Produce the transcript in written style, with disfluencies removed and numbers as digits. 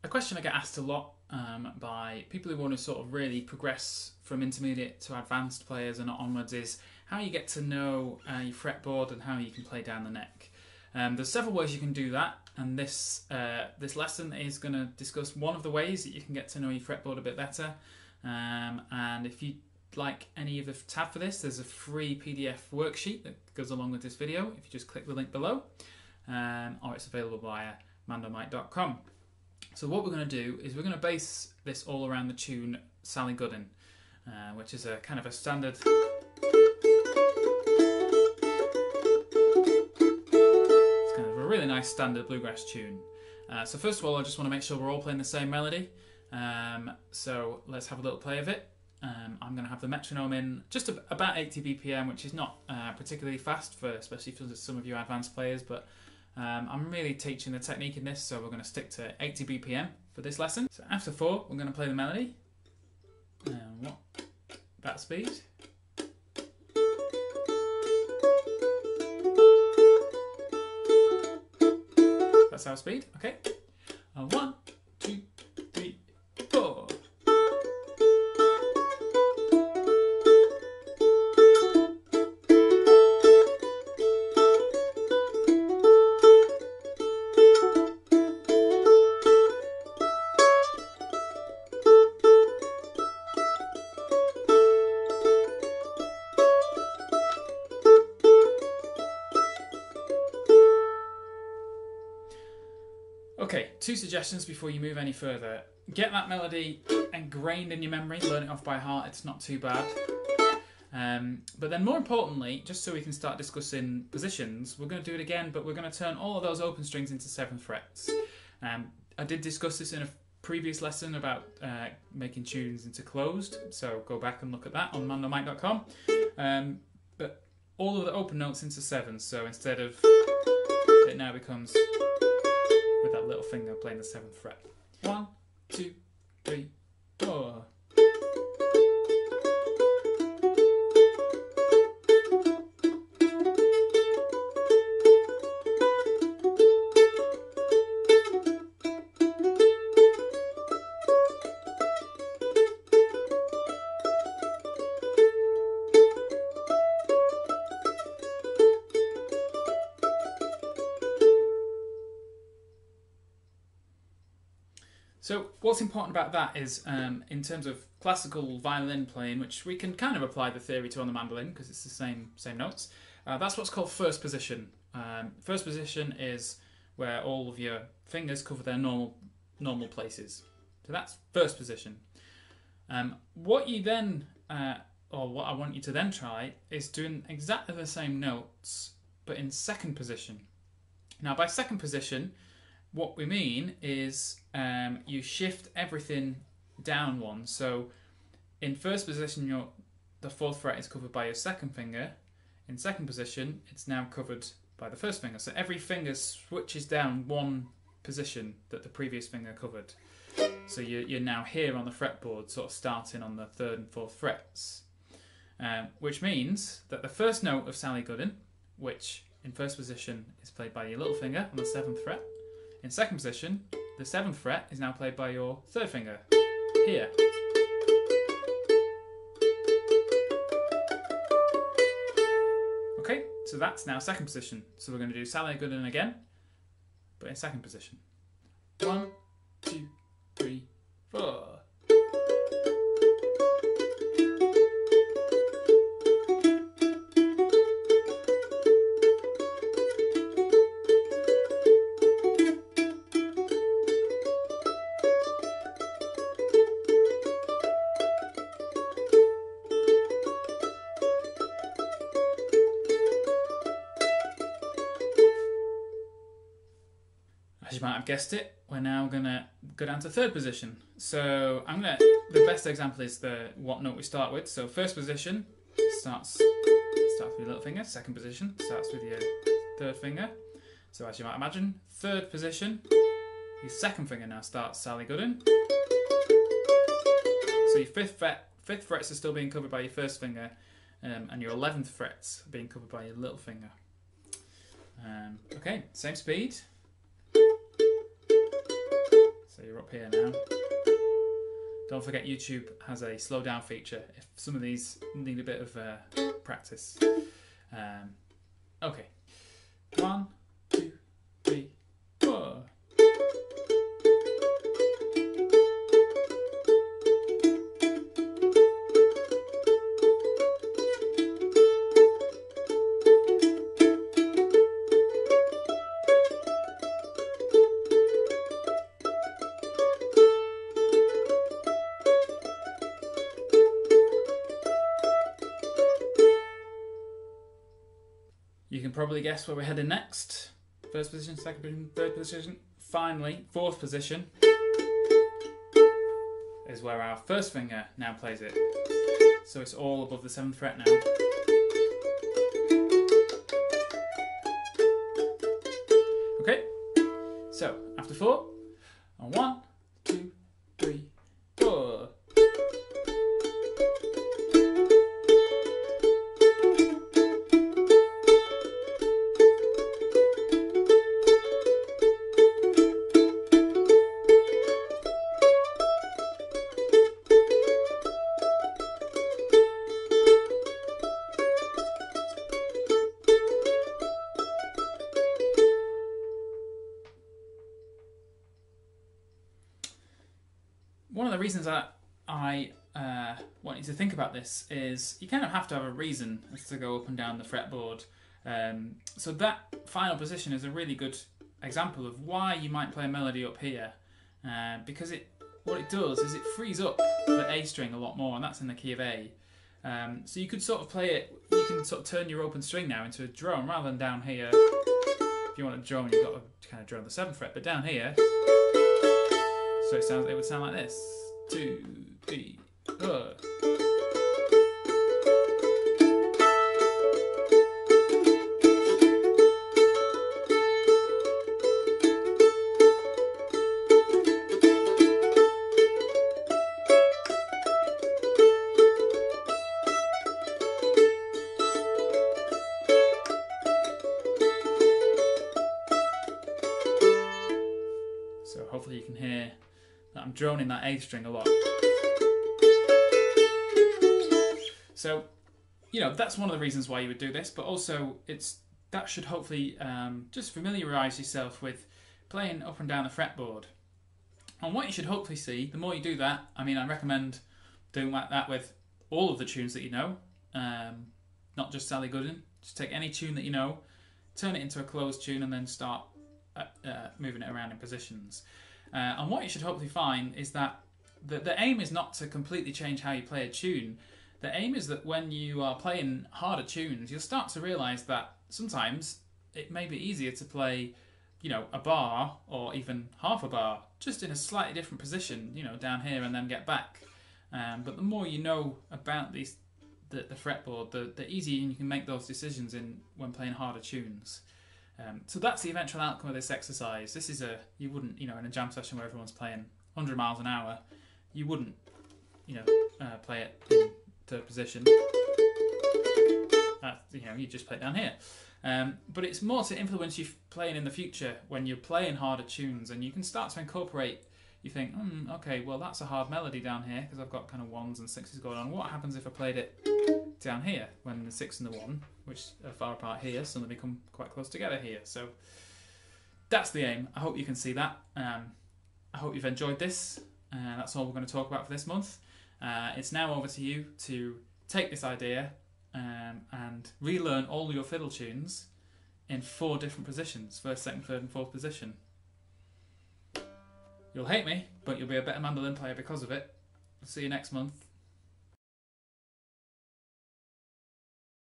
A question I get asked a lot by people who want to sort of really progress from intermediate to advanced players and onwards is how you get to know your fretboard and how you can play down the neck. There's several ways you can do that, and this lesson is going to discuss one of the ways that you can get to know your fretboard a bit better. And if you like any of the tab for this, there's a free PDF worksheet that goes along with this video if you just click the link below, or it's available via mandolin.com. So what we're going to do is we're going to base this all around the tune Sally Goodin, which is a kind of a standard. It's kind of a really nice standard bluegrass tune. So first of all, I just want to make sure we're all playing the same melody. So let's have a little play of it. I'm going to have the metronome in just about 80 BPM, which is not particularly fast, especially for some of you advanced players, but I'm really teaching the technique in this, so we're going to stick to 80 BPM for this lesson. So after 4, we're going to play the melody. That speed. That's our speed. Okay. 1, 2, 3, 4. Okay, 2 suggestions before you move any further. Get that melody ingrained in your memory, learn it off by heart, it's not too bad. But then more importantly, just so we can start discussing positions, we're going to do it again, but we're going to turn all of those open strings into 7th frets. I did discuss this in a previous lesson about making tunes into closed, so go back and look at that on mandolin.com. But all of the open notes into 7s, so instead of it now becomes with that little finger playing the 7th fret. 1, 2, 3, 4. So what's important about that is, in terms of classical violin playing, which we can kind of apply the theory to on the mandolin because it's the same notes, that's what's called first position. First position is where all of your fingers cover their normal places. So that's first position. What you then, or what I want you to then try, is doing exactly the same notes, but in second position. Now by second position, what we mean is you shift everything down one. So in first position, the 4th fret is covered by your second finger. In second position, it's now covered by the first finger. So every finger switches down one position that the previous finger covered. So you're now here on the fretboard, sort of starting on the 3rd and 4th frets. Which means that the first note of Sally Goodin, which in first position is played by your little finger on the 7th fret, in second position, the 7th fret is now played by your 3rd finger, here. Okay, so that's now second position. So we're going to do Sally Goodin again, but in second position. 1, 2, 3, 4. As you might have guessed it, we're now going to go down to 3rd position. So the best example is what note we start with. So first position starts with your little finger. Second position starts with your 3rd finger. So as you might imagine, 3rd position, your 2nd finger now starts Sally Goodin. So your 5th frets are still being covered by your 1st finger, and your 11th frets are being covered by your little finger. Okay, same speed. So you're up here now. Don't forget YouTube has a slow down feature if some of these need a bit of practice. Okay. 1, 2, 3, 4. You can probably guess where we're heading next. First position, second position, third position. Finally, fourth position is where our first finger now plays it. So it's all above the 7th fret now. Okay, so after 4, on 1, 2, 3, 4. One of the reasons that I want you to think about this is you kind of have to have a reason as to go up and down the fretboard. So that final position is a really good example of why you might play a melody up here, because what it does is it frees up the A string a lot more, and that's in the key of A. So you could sort of play it, you can sort of turn your open string now into a drone rather than down here. If you want a drone, you've got to kind of drone the 7th fret, but down here, so it would sound like this. 2, 3, 4. So hopefully you can hear that I'm droning that A string a lot. So, you know, that's one of the reasons why you would do this, but also that should hopefully just familiarise yourself with playing up and down the fretboard. And what you should hopefully see, the more you do that, I mean, I recommend doing that with all of the tunes that you know, not just Sally Goodin. Just take any tune that you know, turn it into a closed tune, and then start moving it around in positions. And what you should hopefully find is that the aim is not to completely change how you play a tune. The aim is that when you are playing harder tunes, you'll start to realise that sometimes it may be easier to play, you know, a bar or even half a bar, just in a slightly different position, you know, down here, and then get back. But the more you know about the fretboard, the easier you can make those decisions when playing harder tunes. So that's the eventual outcome of this exercise. This is you wouldn't, you know, in a jam session where everyone's playing 100 miles an hour, you wouldn't, you know, play it in third position. You know, you just play it down here. But it's more to influence you playing in the future when you're playing harder tunes, and you can start to incorporate. You think, okay, well that's a hard melody down here because I've got kind of 1s and 6s going on. What happens if I played it down here when the 6 and the 1, which are far apart here, suddenly become quite close together here? So that's the aim. I hope you can see that. I hope you've enjoyed this. That's all we're going to talk about for this month. It's now over to you to take this idea and relearn all your fiddle tunes in 4 different positions: 1st, 2nd, 3rd and 4th position. You'll hate me, but you'll be a better mandolin player because of it. I'll see you next month.